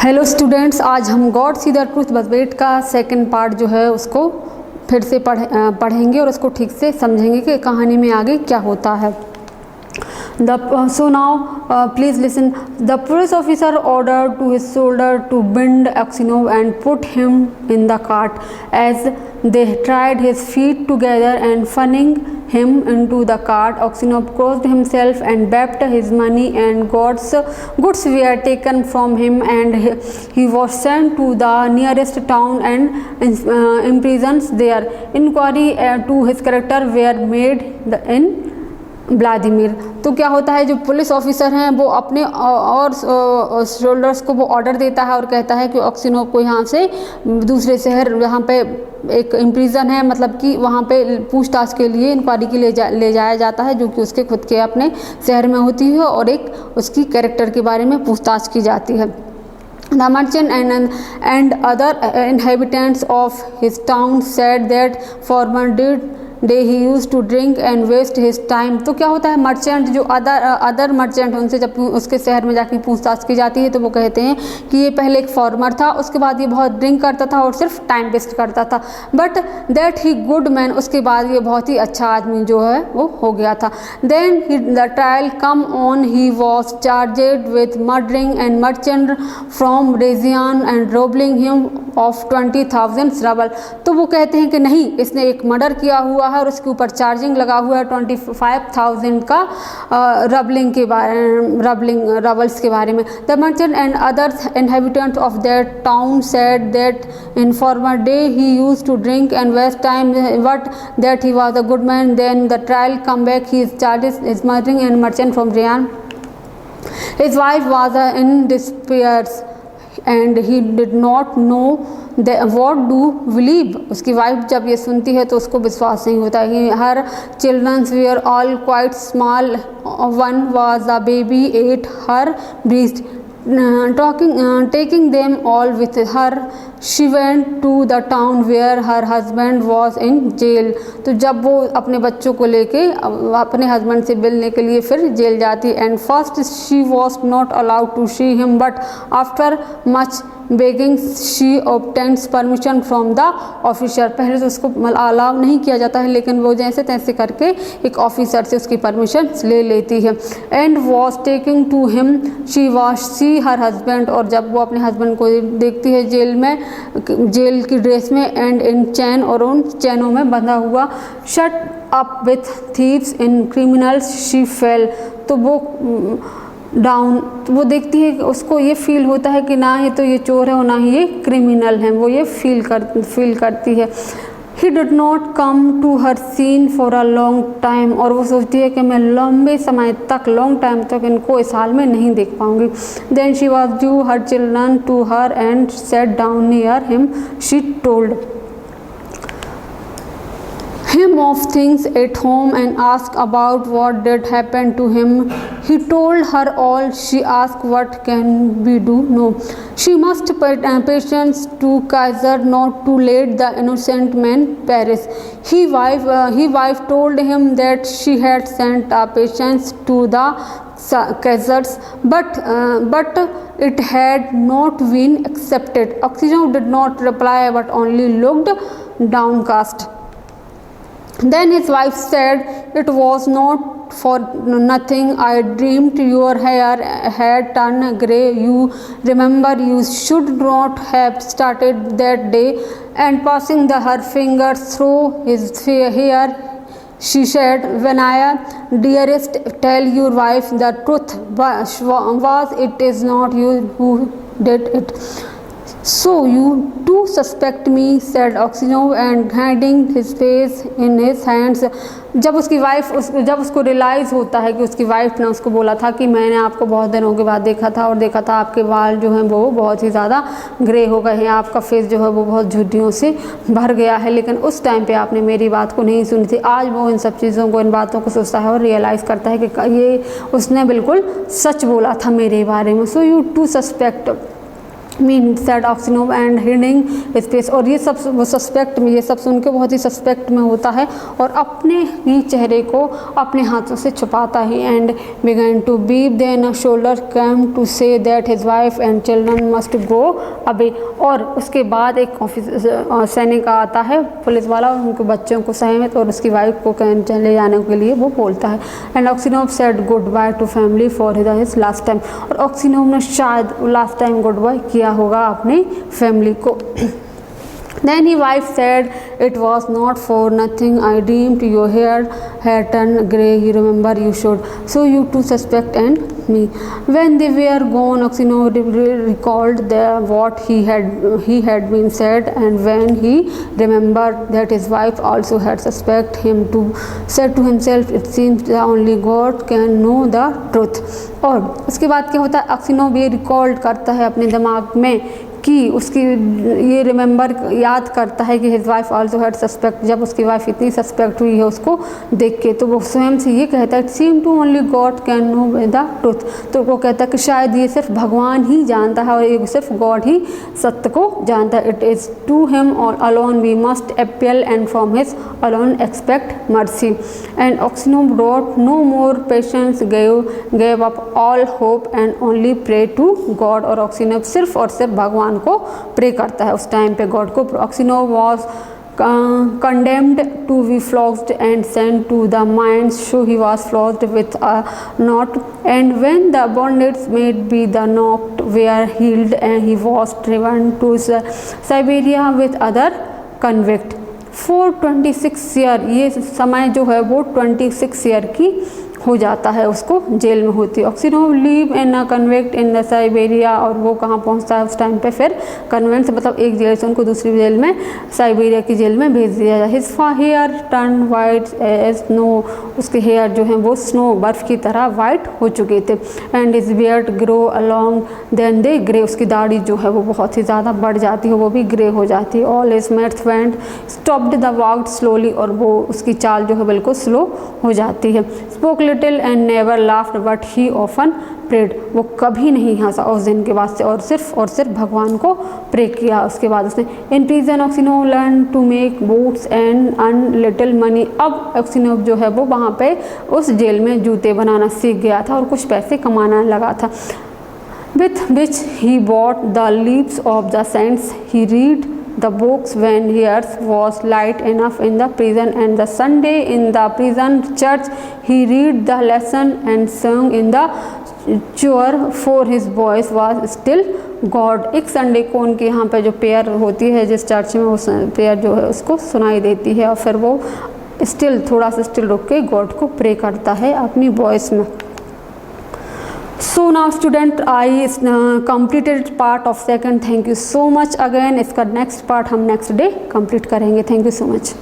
Hello students, आज हम God see the truth but wait का सेकंड पार्ट जो है उसको फिर से पढ़ेंगे और उसको ठीक से समझेंगे कि कहानी में आगे क्या होता है। So now please listen. The police officer ordered to his soldier to bind Aksionov and put him in the cart. As they tied his feet together and funning him into the cart, Aksionov crossed himself and wept. His money and goods were taken from him, and he was sent to the nearest town and imprisoned there. Inquiry to his character were made in Vladimir. तो क्या होता है, जो police officer हैं वो अपने और soldiers को वो ऑर्डर देता है और कहता है कि ऑक्सिनोव को यहाँ से दूसरे शहर, यहाँ पे एक इम्प्रिजन है, मतलब कि वहाँ पे पूछताछ के लिए, इंक्वायरी के लिए ले जाया जाता है, जो कि उसके खुद के अपने शहर में होती है और एक उसकी कैरेक्टर के बारे में पूछताछ की जाती है। The merchant and other inhabitants of his town said that former day he used to drink and waste his time। तो क्या होता है, मर्चेंट जो अदर मर्चेंट, उनसे जब उसके शहर में जाकर पूछताछ की जाती है तो वो कहते हैं कि ये पहले एक फार्मर था, उसके बाद ये बहुत ड्रिंक करता था और सिर्फ टाइम वेस्ट करता था, but that he good man, उसके बाद ये बहुत ही अच्छा आदमी जो है वो हो गया था। Then the trial come on, he was charged with murdering and merchant from Ryazan and robbing him of 20,000 roubles. तो वो कहते हैं कि नहीं, इसने एक मर्डर किया हुआ और उसके ऊपर चार्जिंग लगा हुआ है 25,000 का रबल्स के बारे में। The merchant and others inhabitants of that town said that in former day he used to drink and waste time, but that he was a good man. Then the trial come back, he is charges is murdering and merchant from Ryazan. His wife was in despair and he did not know what do believe. उसकी wife जब ये सुनती है तो उसको विश्वास नहीं होता है। Her childrens were all quite small, one was a baby at her breast, taking them all with her, she went to the town where her husband was in jail। तो जब वो अपने बच्चों को लेके अपने हस्बैंड से मिलने के लिए फिर जेल जाती, and first she was not allowed to see him, but after much begging she obtains permission from the officer। पहले तो उसको अलाउ नहीं किया जाता है, लेकिन वो जैसे तैसे करके एक ऑफिसर से उसकी परमिशन ले लेती है। And was taking to him, she was see her husband, और जब वो अपने हस्बैंड को देखती है जेल में, जेल की ड्रेस में, एंड इन चैन, और उन चैनों में बंधा हुआ, shut up with thieves in criminals she fail. तो वो डाउन, तो वो देखती है, उसको ये फील होता है कि ना ही तो ये चोर है और ना ही ये क्रिमिनल हैं, वो ये फील करती है। He did not come to her scene for a long time, और वो सोचती है कि मैं लंबे समय तक, लॉन्ग टाइम तक इनको इस हाल में नहीं देख पाऊंगी। Then she was due her children to her and sat down near him, she told him of things at home and asked about what did happen to him. He told her all. She asked what can we do? No, she must patience to Kaiser not to let the innocent man perish. His wife told him that she had sent a patience to the Kaisers, but it had not been accepted. Oxygen did not reply, but only looked downcast. Then his wife said, it was not for nothing I dreamed your hair had turned grey. You remember, you should not have started that day. And passing her fingers through his hair, she said, when I, dearest, tell your wife the truth, was it is not you who did it. So you do suspect me, said Aksionov, and hiding his face in his hands। जब उसकी wife जब उसको realise होता है कि उसकी wife ने उसको बोला था कि मैंने आपको बहुत दिनों के बाद देखा था और देखा था आपके बाल जो हैं वो बहुत ही ज़्यादा ग्रे हो गए हैं, आपका फेस जो है वो बहुत झुर्रियों से भर गया है, लेकिन उस टाइम पे आपने मेरी बात को नहीं सुनी थी। आज वो इन सब चीज़ों को, इन बातों को सोचता है और रियलाइज़ करता है कि ये उसने बिल्कुल सच बोला था मेरे बारे में। So you too suspect mean said Aksionov and hiding space. और ये सब वो सस्पेक्ट में, ये सब सुन के बहुत ही सस्पेक्ट में होता है और अपने ही चेहरे को अपने हाथों से छुपाता ही। And began to weep, then a soldier came to say that his wife and children must go away. और उसके बाद एक सैनिक आता है, पुलिस वाला, उनके बच्चों को सहित और उसकी वाइफ को चले जाने के लिए वो बोलता है। And Aksionov said goodbye to family for his last time. और ऑक्सीनोव ने शायद लास्ट टाइम गुड बाय किया होगा अपनी फैमिली को। Then his wife said, "It was not for nothing I dreamed your hair turned grey. You remember you should. So you too suspect and me." When they were gone, Oxenov recalled what he had been said, and when he remembered that his wife also had suspected him too, said to himself, "It seems that only God can know the truth." और उसके बाद क्या होता है, ऑक्सीनोव ये recalled करता है अपने दिमाग में कि उसकी ये रिमेंबर याद करता है कि his wife also had suspect. जब उसकी वाइफ इतनी सस्पेक्ट हुई है उसको देख के, तो वो स्वयं से ये कहता है, it seem to only God can know the truth. तो वो कहता है कि शायद ये सिर्फ भगवान ही जानता है और ये सिर्फ गॉड ही सत्य को जानता है। It is to him alone we must appeal and from his alone expect mercy. And Aksionov wrote no more petitions, gave up all hope and only pray to God. और ऑक्सीनोव सिर्फ और सिर्फ भगवान को प्रे करता है उस time पे गॉड को। ऑक्सीनोव was condemned to be flogged and sent to the mines, so he was flogged with a knot, and when the bondage made be the knot were healed, and he was driven to Siberia with other convict for 26 year। ये समय जो है वो 26 year की हो जाता है, उसको जेल में होती है। Aksionov live in a convict in the Siberia. और वो कहाँ पहुँचता है उस टाइम पे, फिर कन्वेंट से मतलब एक जेल से उनको दूसरी जेल में, साइबेरिया की जेल में भेज दिया जाए। His hair turn white as snow. उसके हेयर जो हैं वो स्नो, बर्फ़ की तरह वाइट हो चुके थे। And his beard grow along then they grey. उसकी दाढ़ी जो है वो बहुत ही ज़्यादा बढ़ जाती है, वो भी ग्रे हो जाती है। All his mates went stopped the walk slowly. और वो उसकी चाल जो है बिल्कुल स्लो हो जाती है। Spoke little and never laughed but he often prayed. वो कभी नहीं हंसा उस दिन के बाद से, और सिर्फ भगवान को प्रे किया। उसके बाद उसने in prison Aksionov learn to make boots and earn little money. अब ऑक्सीनोव जो है वो वहाँ पे उस जेल में जूते बनाना सीख गया था और कुछ पैसे कमाना लगा था। with which he bought the leaves of the saints. He read the books when earth was light enough in the prison, and the Sunday in the prison church he read the lesson and sung in the choir, for his voice was still God। एक Sunday को उनके यहाँ पे जो prayer होती है जिस church में, वो प्रेयर जो है उसको सुनाई देती है और फिर वो स्टिल थोड़ा सा स्टिल रुक के गॉड को प्रे करता है अपनी वॉइस में। So now student I completed part of second। thank you so much again। इसका next part हम next day complete करेंगे। thank you so much।